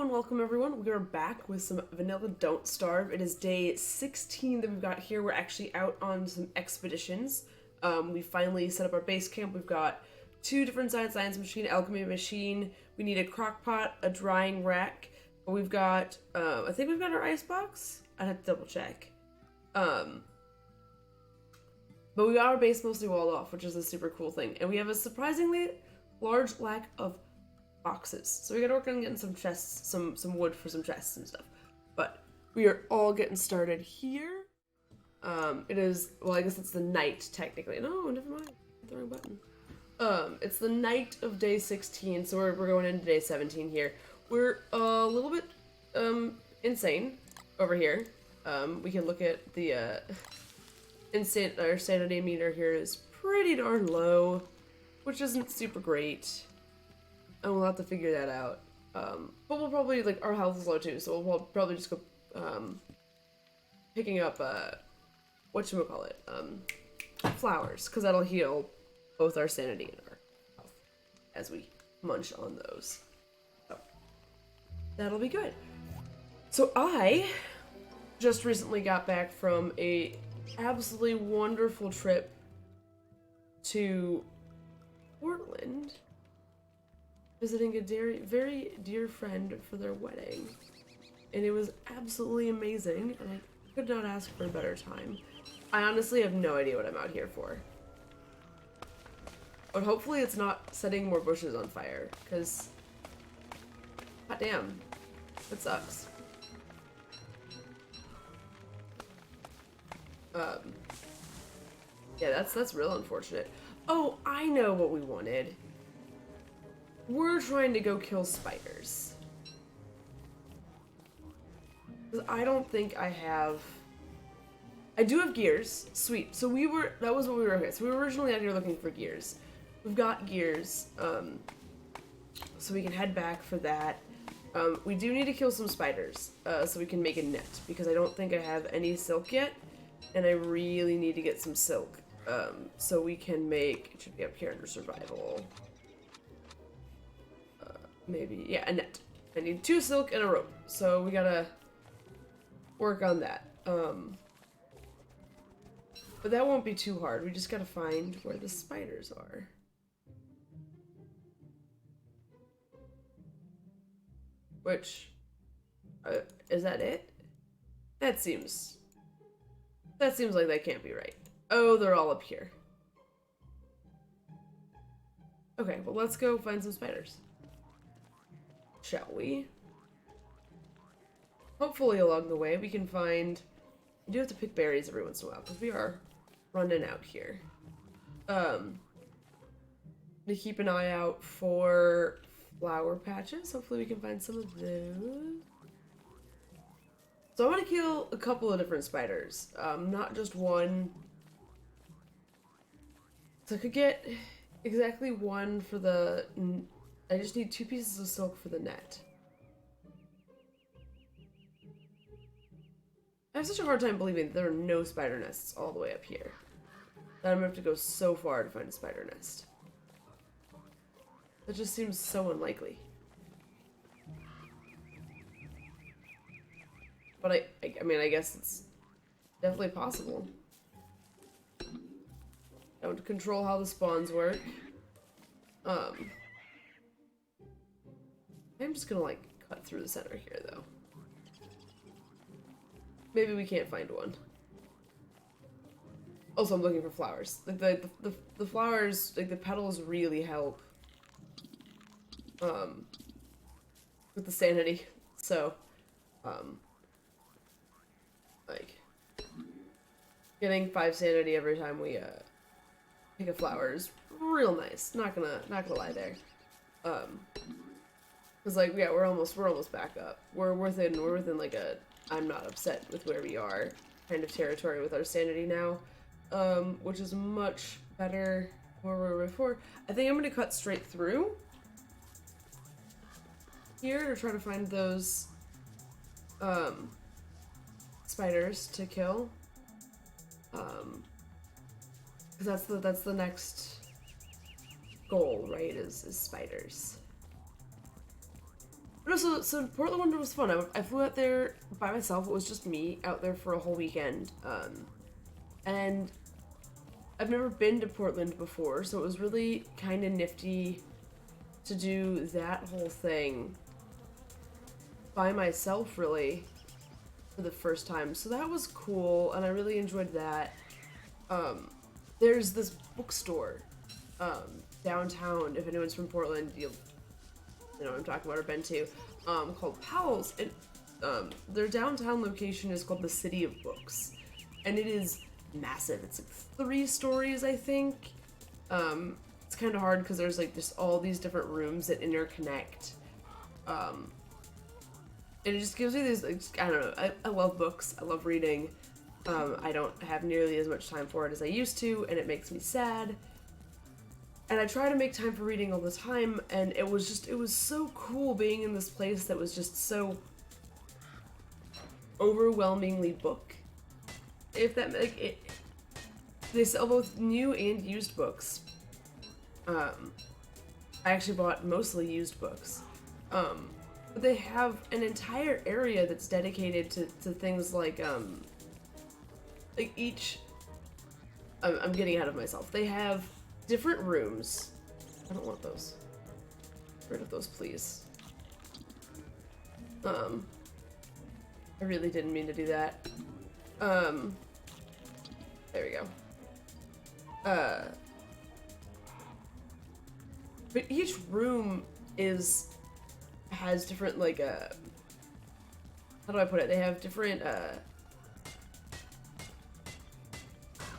and welcome everyone. We are back with some Vanilla Don't Starve. It is day 16 that we've got here. We're actually out on some expeditions. We finally set up our base camp. We've got two different science machine, alchemy machine. We need a crock pot, a drying rack. We've got, I think we've got our ice box. I'd have to double check. But we got our base mostly walled off, which is a super cool thing. And we have a surprisingly large lack of boxes. So we gotta work on getting some chests, some wood for some chests and stuff. But we are all getting started here. It is, well, I guess it's the night technically. No, never mind. Hit the wrong button. It's the night of day 16, so we're going into day 17 here. We're a little bit insane over here. We can look at the our sanity meter here is pretty darn low, which isn't super great. And we'll have to figure that out. But we'll probably, like, our health is low too, so we'll probably just go, picking up, whatchamacallit, flowers, because that'll heal both our sanity and our health as we munch on those. So, that'll be good. So I just recently got back from a absolutely wonderful trip to Portland, visiting a very dear friend for their wedding, and it was absolutely amazing, and I could not ask for a better time. I honestly have no idea what I'm out here for, but hopefully it's not setting more bushes on fire, because goddamn, that sucks. Yeah, that's real unfortunate. Oh, I know what we wanted. We're trying to go kill spiders. I don't think I have... I do have gears. Sweet. So that was what we were... Okay, so we were originally out here looking for gears. We've got gears, so we can head back for that. We do need to kill some spiders, so we can make a net, because I don't think I have any silk yet, and I really need to get some silk, so we can make... It should be up here under survival. Maybe, yeah, a net. I need 2 silk and a rope, so we gotta work on that. But that won't be too hard. We just gotta find where the spiders are. Which, is that it? That seems like that can't be right. Oh, they're all up here. Okay, well, let's go find some spiders. Shall we? Hopefully along the way we can find... We do have to pick berries every once in a while, because we are running out here. To keep an eye out for flower patches. Hopefully we can find some of those. So I want to kill a couple of different spiders, not just one. So I could get exactly one for the... I just need 2 pieces of silk for the net. I have such a hard time believing that there are no spider nests all the way up here. That I'm gonna have to go so far to find a spider nest. That just seems so unlikely. But I mean, I guess it's definitely possible. Don't control how the spawns work. I'm just gonna, like, cut through the center here, though. Maybe we can't find one. Also, I'm looking for flowers. Like, the flowers, like, the petals really help, with the sanity. So, like, getting 5 sanity every time we, pick a flower is real nice. Not gonna lie there. Cause, like, yeah, we're almost back up. We're within like a I'm not upset with where we are kind of territory with our sanity now, which is much better than where we were before. I think I'm gonna cut straight through here to try to find those spiders to kill, because that's the next goal, right? Is spiders. No, so Portland Winter was fun. I flew out there by myself. It was just me out there for a whole weekend. And I've never been to Portland before, so it was really kind of nifty to do that whole thing by myself, really, for the first time. So that was cool, and I really enjoyed that. There's this bookstore downtown. If anyone's from Portland, you'll know what I'm talking about or been to, called Powell's. And their downtown location is called the City of Books, and it is massive. It's like 3 stories, I think. It's kind of hard because there's like just all these different rooms that interconnect. And it just gives me these, like, I don't know, I love books. I love reading. I don't have nearly as much time for it as I used to, and it makes me sad. And I try to make time for reading all the time, and it was so cool being in this place that was just so overwhelmingly book. If that, like, they sell both new and used books. I actually bought mostly used books. But they have an entire area that's dedicated to things like each, I'm getting ahead of myself. They have different rooms. I don't want those. Get rid of those, please. I really didn't mean to do that. There we go. But each room has different, like, how do I put it? They have different,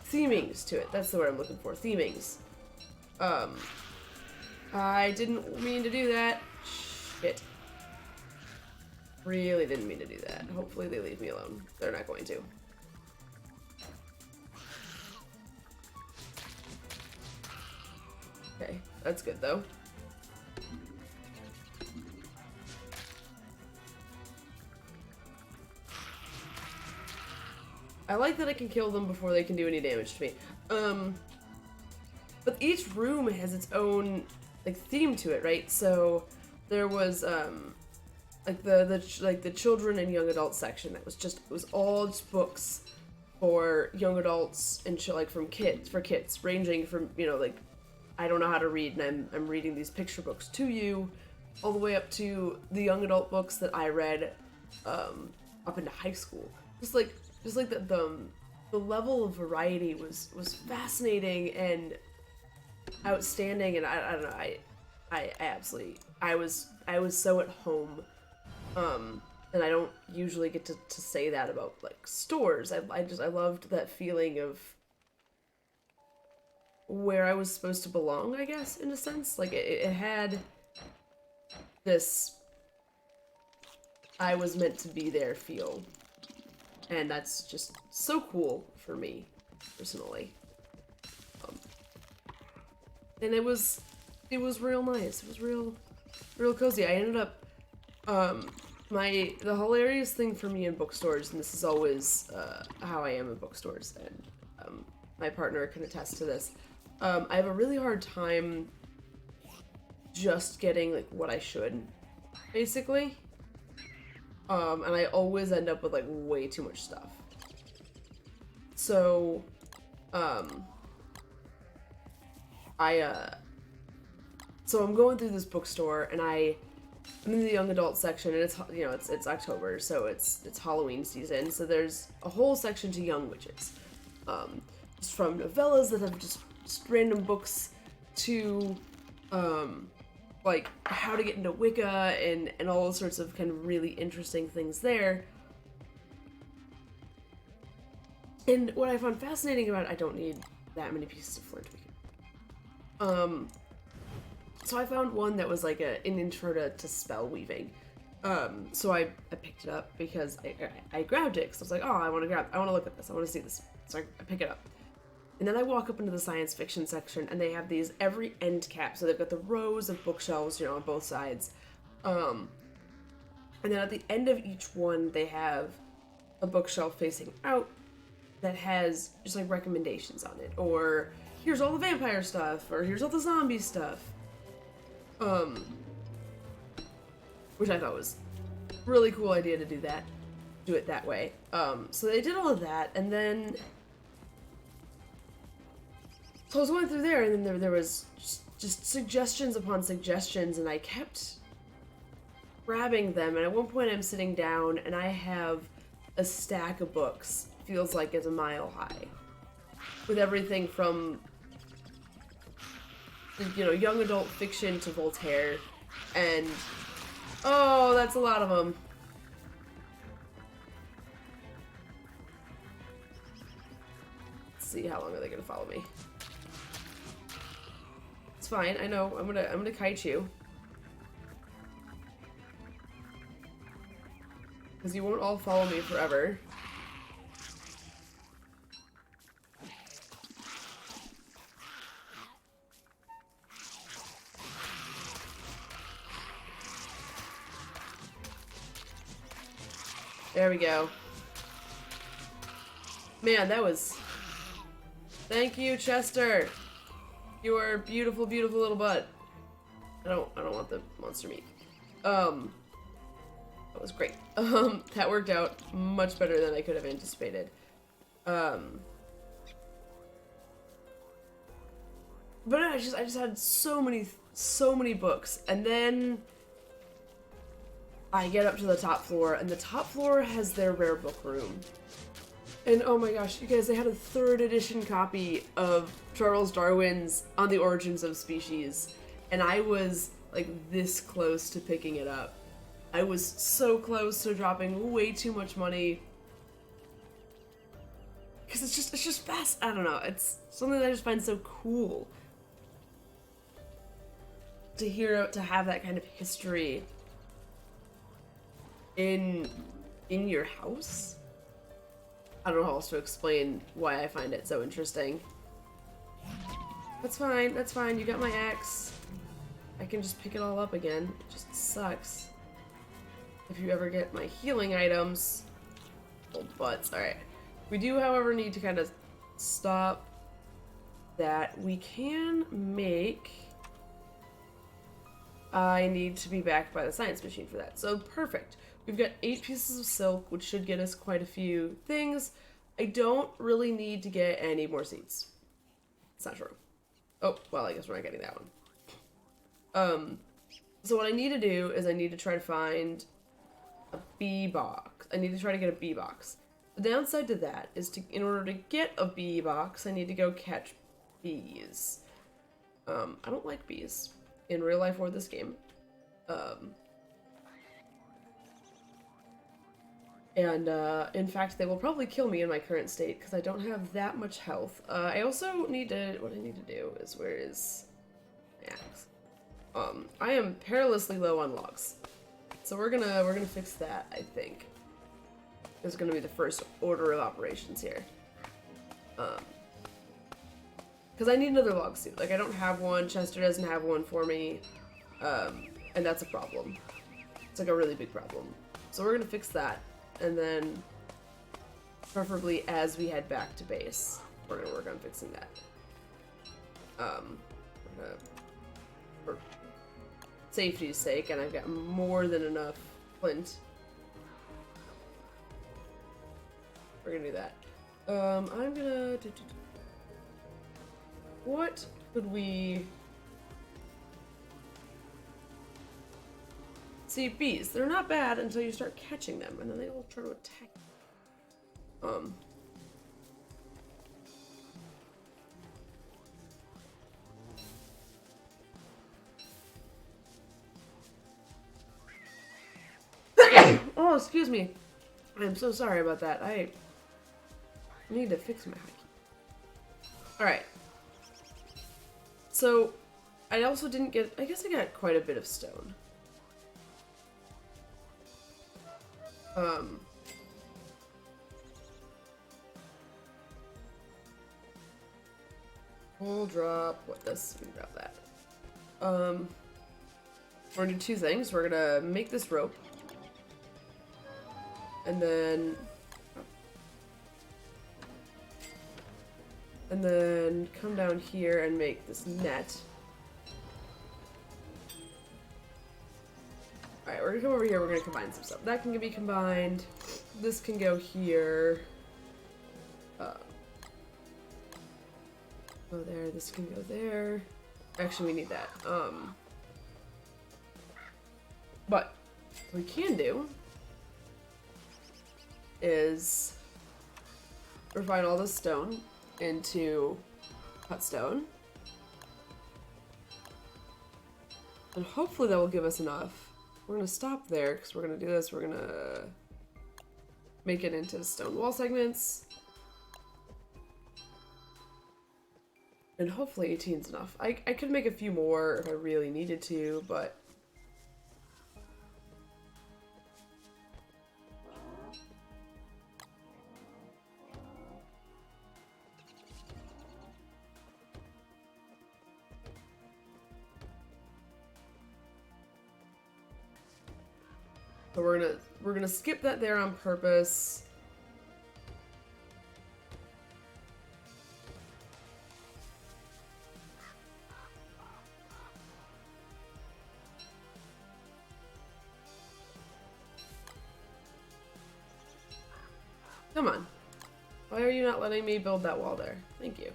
themings to it. That's the word I'm looking for. Themings. I didn't mean to do that. Shit. Really didn't mean to do that. Hopefully they leave me alone. They're not going to. Okay, that's good though. I like that I can kill them before they can do any damage to me. But each room has its own, like, theme to it, right? So there was like the children and young adult section that was just, it was all just books for young adults and like for kids, ranging from, you know, like, I don't know how to read and I'm reading these picture books to you, all the way up to the young adult books that I read up into high school. Just like the level of variety was fascinating and outstanding, and I don't know, I absolutely, I was so at home, and I don't usually get to say that about, like, stores. I loved that feeling of where I was supposed to belong, I guess, in a sense. Like, it had this I was meant to be there feel, and that's just so cool for me, personally. And it was real nice. It was real cozy. I ended up, the hilarious thing for me in bookstores, and this is always how I am in bookstores, and my partner can attest to this. I have a really hard time just getting, like, what I should, basically. And I always end up with, like, way too much stuff. So, so I'm going through this bookstore, and I'm in the young adult section, and it's, you know, it's October, so it's Halloween season, so there's a whole section to young witches. Just from novellas that have just random books to, like, how to get into Wicca and all sorts of kind of really interesting things there. And what I found fascinating about it, I don't need that many pieces of flint. So I found one that was like an intro to spell weaving. So I picked it up because I grabbed it because I was like, oh, I want to look at this. I want to see this. So I pick it up. And then I walk up into the science fiction section, and they have these every end cap. So they've got the rows of bookshelves, you know, on both sides. And then at the end of each one, they have a bookshelf facing out that has just, like, recommendations on it. Or, here's all the vampire stuff, or here's all the zombie stuff. which I thought was a really cool idea to do that. Do it that way. So they did all of that, and then so I was going through there, and then there was just suggestions upon suggestions, and I kept grabbing them, and at one point I'm sitting down, and I have a stack of books, feels like it's a mile high, with everything from, you know, young adult fiction to Voltaire, and, oh, that's a lot of them. Let's see, how long are they gonna follow me? It's fine, I know, I'm gonna kite you. Because you won't all follow me forever. There we go. Man, that was... Thank you, Chester! You are a beautiful, beautiful little butt. I don't want the monster meat. That was great. That worked out much better than I could have anticipated. But I just had so many books, and then I get up to the top floor, and the top floor has their rare book room. And oh my gosh, you guys, they had a 3rd edition copy of Charles Darwin's On the Origins of Species, and I was like this close to picking it up. I was so close to dropping way too much money. Because it's just fast. I don't know. It's something that I just find so cool. To have that kind of history in your house. I don't know how else to explain why I find it so interesting. That's fine, that's fine. You got my axe. I can just pick it all up again. It just sucks. If you ever get my healing items. Old butts. Alright. We do, however, need to kind of stop that. We can make... I need to be backed by the science machine for that. So, perfect. We've got 8 pieces of silk, which should get us quite a few things. I don't really need to get any more seeds. It's not true. Oh, well, I guess we're not getting that one. So what I need to do is I need to try to find a bee box. I need to try to get a bee box. The downside to that is in order to get a bee box, I need to go catch bees. I don't like bees in real life or this game. And in fact, they will probably kill me in my current state because I don't have that much health. I also need to, what I need to do is, where is my axe? I am perilously low on logs. So we're gonna fix that, I think. This is gonna be the first order of operations here. Because I need another log suit. Like, I don't have one, Chester doesn't have one for me, and that's a problem. It's like a really big problem. So we're gonna fix that, and then preferably as we head back to base, we're gonna work on fixing that. For safety's sake, and I've got more than enough flint. We're gonna do that. I'm gonna... What could we... See, bees, they're not bad until you start catching them, and then they all try to attack you. Oh, excuse me. I'm so sorry about that. I need to fix my hotkey. Alright. So, I also didn't get... I guess I got quite a bit of stone. We'll drop... What, this? We can drop that. We're gonna do two things. We're gonna make this rope. And then come down here and make this net. Alright, we're gonna come over here, we're gonna combine some stuff. That can be combined. This can go here. Go there, this can go there. Actually, we need that. But what we can do is refine all this stone into cut stone. And hopefully that will give us enough. We're gonna stop there because we're gonna do this. We're gonna make it into stone wall segments. And hopefully 18's enough. I could make a few more if I really needed to, but so we're gonna skip that there on purpose. Come on. Why are you not letting me build that wall there? Thank you.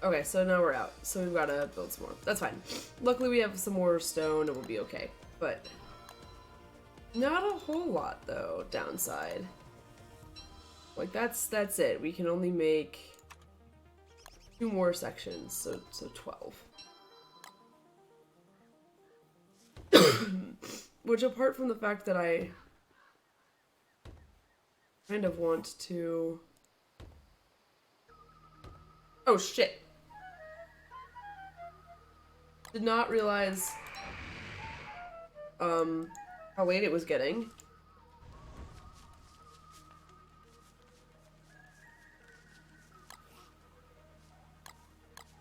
Okay, so now we're out. So we've got to build some more. That's fine. Luckily we have some more stone and we'll be okay. But not a whole lot though, downside. Like that's it. We can only make 2 more sections, so 12. Which, apart from the fact that I kind of want to... Oh shit. Did not realize how late it was getting.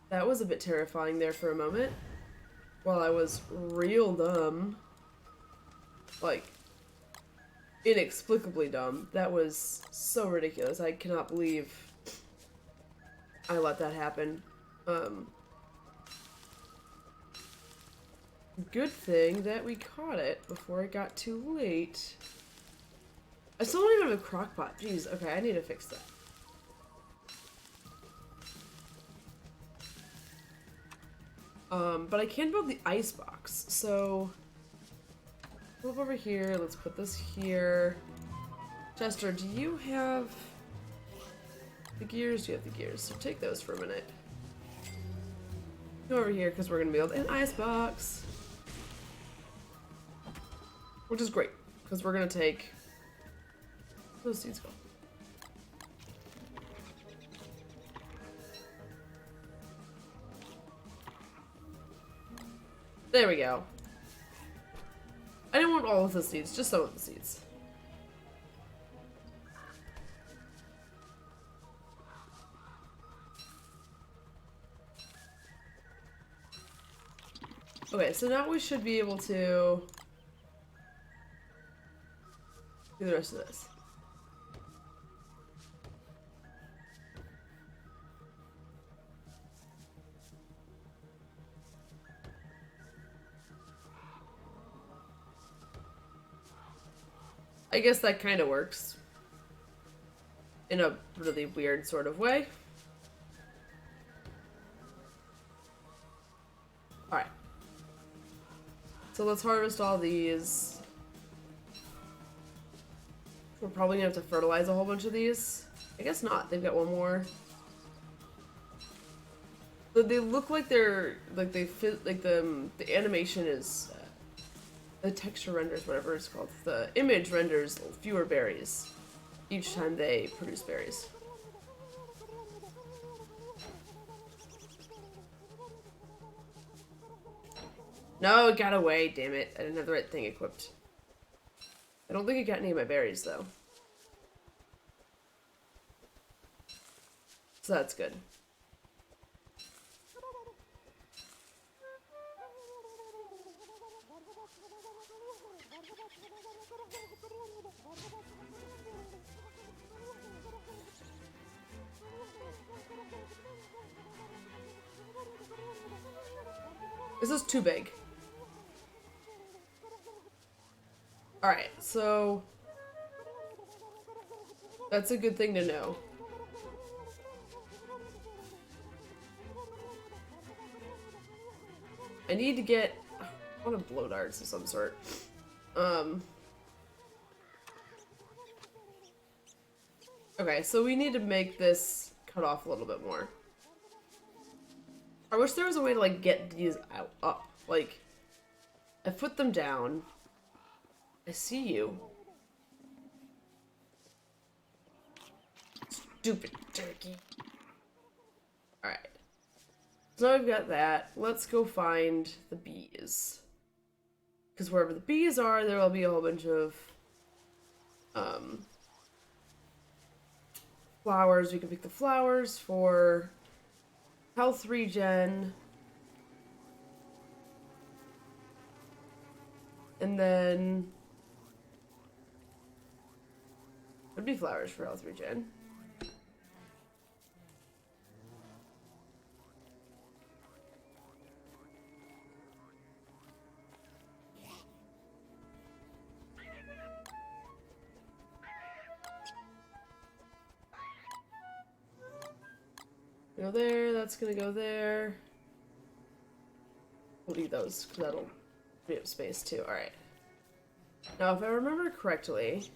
That was a bit terrifying there for a moment. While I was real dumb. Like, inexplicably dumb. That was so ridiculous. I cannot believe I let that happen. Good thing that we caught it before it got too late. I still don't even have a crock pot. Jeez, okay, I need to fix that. But I can build the ice box, so move over here, let's put this here. Chester, do you have the gears? You have the gears, so take those for a minute. Go over here, because we're gonna build an ice box. Which is great, because we're gonna take those seeds go. There we go. I didn't want all of the seeds, just some of the seeds. Okay, so now we should be able to do the rest of this. I guess that kind of works in a really weird sort of way. Alright. So let's harvest all these. We're probably gonna have to fertilize a whole bunch of these. I guess not. They've got one more. But they look like they're like they fit like the animation is the texture renders, whatever it's called. The image renders fewer berries each time they produce berries. No, it got away, damn it. I didn't have the right thing equipped. I don't think it got any of my berries, though. So that's good. This is too big. Alright, so that's a good thing to know. I need to get... I want to blow darts of some sort. Okay, so we need to make this cut off a little bit more. I wish there was a way to, like, get these up. Like, I put them down. I see you. Stupid turkey. Alright. So I've got that. Let's go find the bees. Because wherever the bees are, there will be a whole bunch of flowers. We can pick the flowers for health regen. And then would be flowers for health regen. Go there, that's gonna go there. We'll leave those, because that'll free up space too. Alright. Now, if I remember correctly,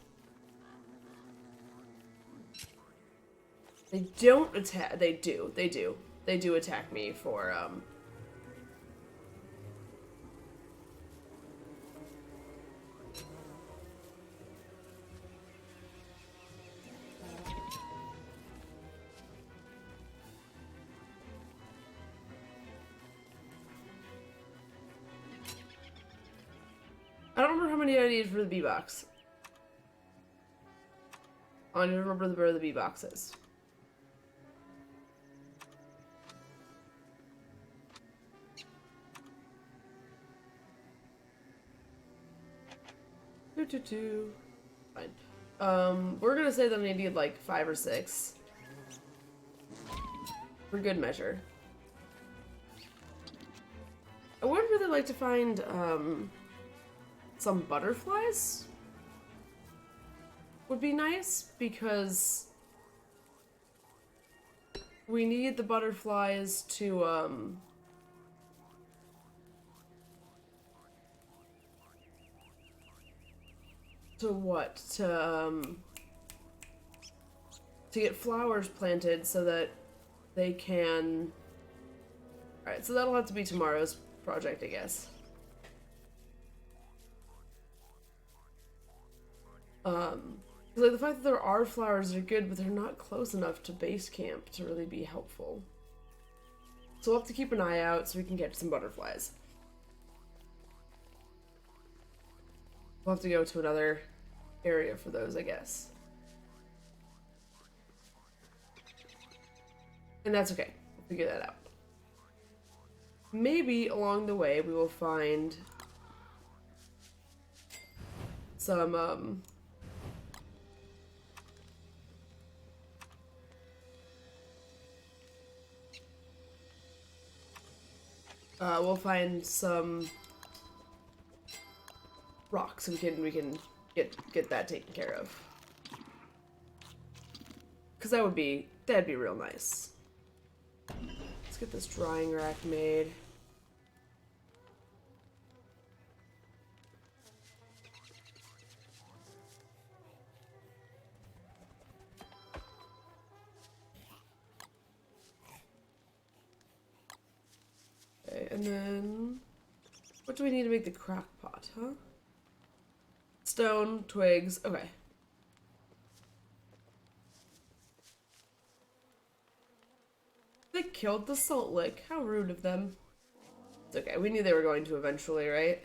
they don't attack. They do. They do attack me for, I don't remember how many I need for the bee box. I need to remember where the bee box is. Fine. We're gonna say that I need like 5 or 6. For good measure. I would really like to find, some butterflies. Would be nice, because we need the butterflies to, to get flowers planted so that they can... Alright, so that'll have to be tomorrow's project, I guess. Like, the fact that there are flowers are good, but they're not close enough to base camp to really be helpful. So we'll have to keep an eye out so we can get some butterflies. We'll have to go to another area for those, I guess. And that's okay. We'll figure that out. Maybe along the way we will find some, we'll find some rocks and we can get that taken care of. Cause that'd be real nice. Let's get this drying rack made. Okay, and then what do we need to make the crock pot, huh? Stone, twigs, okay. They killed the salt lick. How rude of them. It's okay, we knew they were going to eventually, right?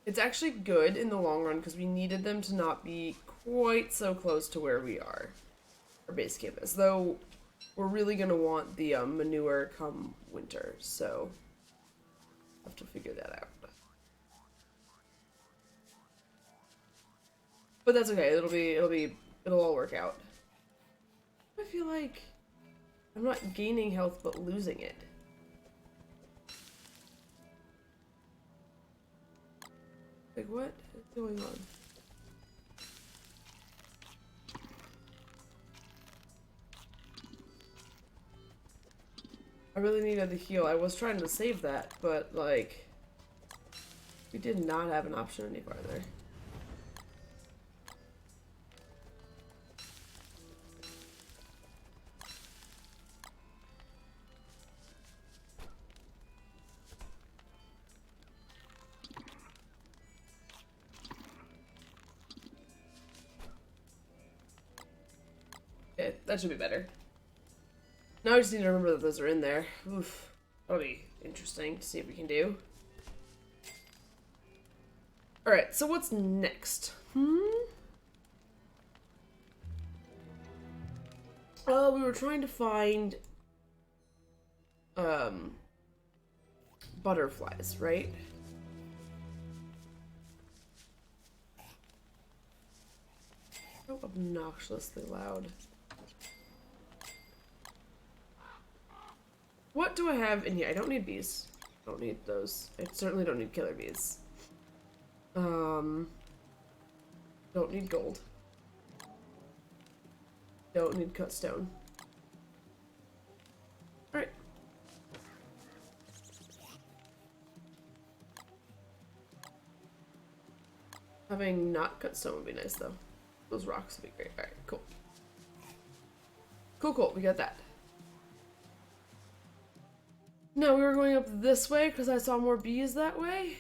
It's actually good in the long run because we needed them to not be quite so close to where we are. Our base camp is. Though, we're really going to want the manure come winter, so I'll have to figure that out. But that's okay, it'll all work out. I feel like I'm not gaining health, but losing it. Like, what is going on? I really needed the heal. I was trying to save that, but, like, we did not have an option any farther. Okay, that should be better. Now I just need to remember that those are in there. Oof. That'll be interesting to see if we can do. Alright, so what's next? Oh, we were trying to find butterflies, right? So obnoxiously loud. What do I have in here? I don't need bees. Don't need those. I certainly don't need killer bees. Don't need gold. Don't need cut stone. Alright. Having not cut stone would be nice though. Those rocks would be great. Alright, cool. Cool, we got that. No, we were going up this way because I saw more bees that way.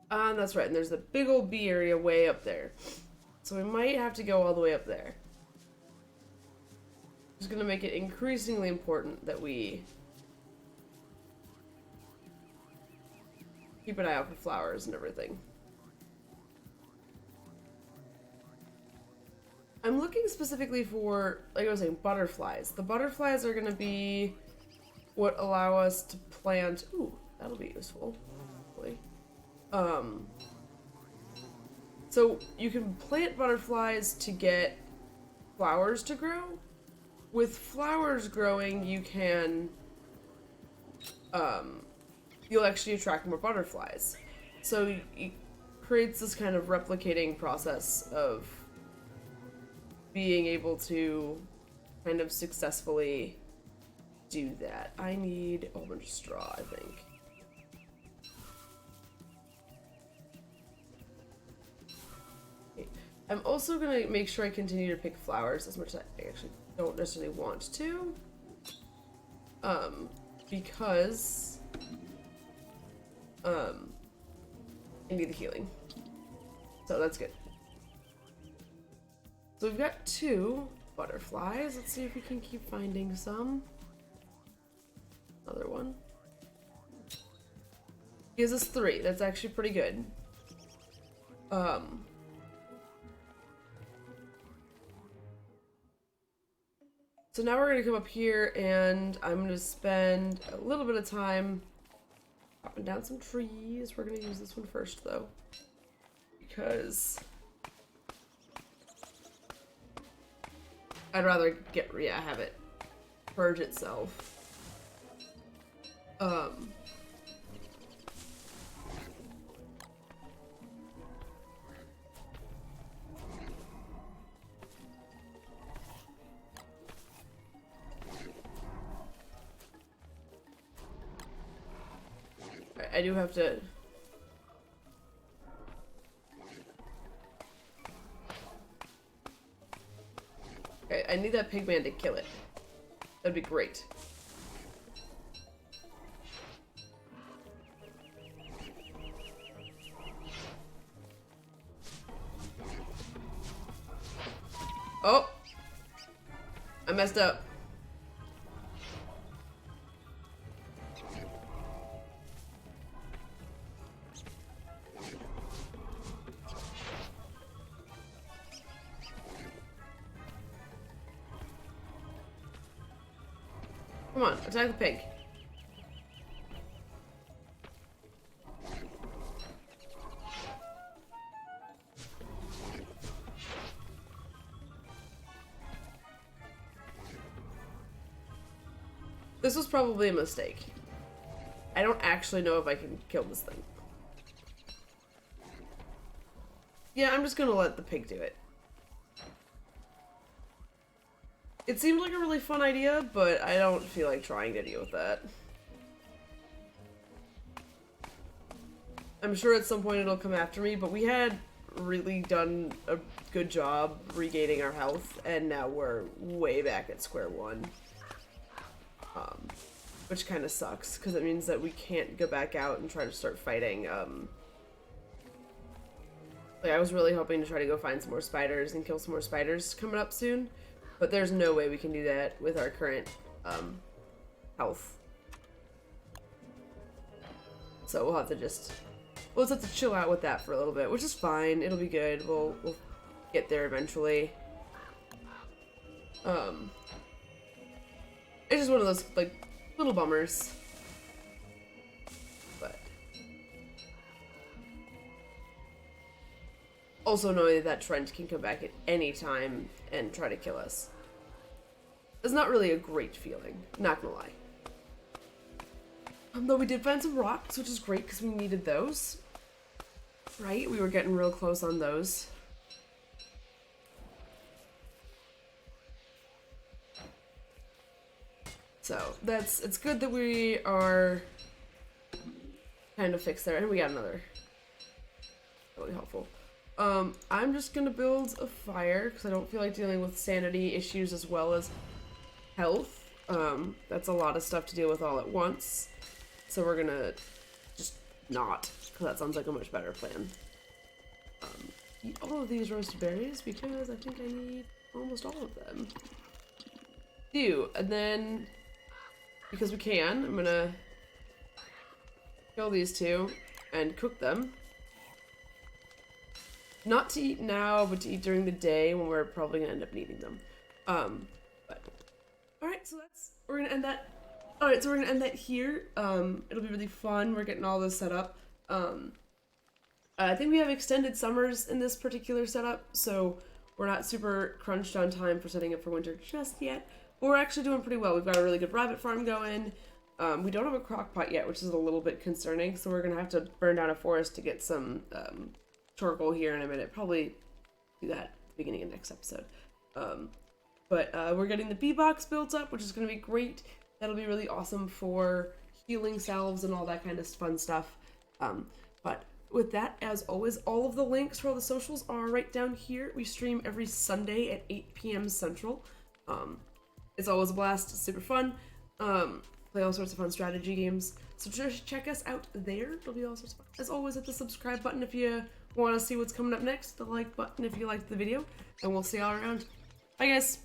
That's right, and there's the big old bee area way up there. So we might have to go all the way up there. It's gonna make it increasingly important that we keep an eye out for flowers and everything. I'm looking specifically for, like I was saying, butterflies. The butterflies are gonna be what allow us to plant. Ooh, that'll be useful. Hopefully. So you can plant butterflies to get flowers to grow. With flowers growing, you can, you'll actually attract more butterflies. So it creates this kind of replicating process of being able to kind of successfully do that. I need a whole bunch of straw, I think. I'm also gonna make sure I continue to pick flowers as much as I actually don't necessarily want to. Because I need the healing. So that's good. So we've got 2 butterflies. Let's see if we can keep finding some. Another one. Gives us 3. That's actually pretty good. So now we're gonna come up here and I'm gonna spend a little bit of time chopping down some trees. We're gonna use this one first though, because I'd rather have it purge itself. I do have to. Okay, I need that pigman to kill it. That'd be great. Oh! I messed up. Come on, attack the pig. This was probably a mistake. I don't actually know if I can kill this thing. Yeah, I'm just gonna let the pig do it. It seemed like a really fun idea, but I don't feel like trying to deal with that. I'm sure at some point it'll come after me, but we had really done a good job regaining our health, and now we're way back at square one. Which kind of sucks, because it means that we can't go back out and try to start fighting. Like, I was really hoping to try to go find some more spiders and kill some more spiders coming up soon, but there's no way we can do that with our current health. So we'll have to just... we'll just have to chill out with that for a little bit, which is fine. It'll be good. We'll get there eventually. It's just one of those, like, little bummers. But... also knowing that Trent can come back at any time and try to kill us. It's not really a great feeling, not gonna lie. Though we did find some rocks, which is great because we needed those. Right? We were getting real close on those. So, it's good that we are kind of fixed there. And we got another. Really helpful. I'm just gonna build a fire because I don't feel like dealing with sanity issues as well as health. That's a lot of stuff to deal with all at once. So we're gonna just not, because that sounds like a much better plan. Eat all of these roasted berries because I think I need almost all of them. And then, because we can, I'm gonna kill these two and cook them. Not to eat now, but to eat during the day when we're probably gonna end up needing them. But alright, so we're gonna end that. Alright, so we're gonna end that here. It'll be really fun. We're getting all this set up. I think we have extended summers in this particular setup, so we're not super crunched on time for setting up for winter just yet. But we're actually doing pretty well. We've got a really good rabbit farm going. We don't have a crock pot yet, which is a little bit concerning, so we're gonna have to burn down a forest to get some charcoal here in a minute. Probably do that at the beginning of next episode. But we're getting the bee box built up, which is gonna be great. That'll be really awesome for healing salves and all that kind of fun stuff. But with that, as always, all of the links for all the socials are right down here. We stream every Sunday at 8 p.m. Central. It's always a blast. It's super fun. Play all sorts of fun strategy games. So just check us out there. It'll be all sorts of fun. As always, hit the subscribe button if you want to see what's coming up next. The like button if you liked the video. And we'll see y'all around. Bye, guys.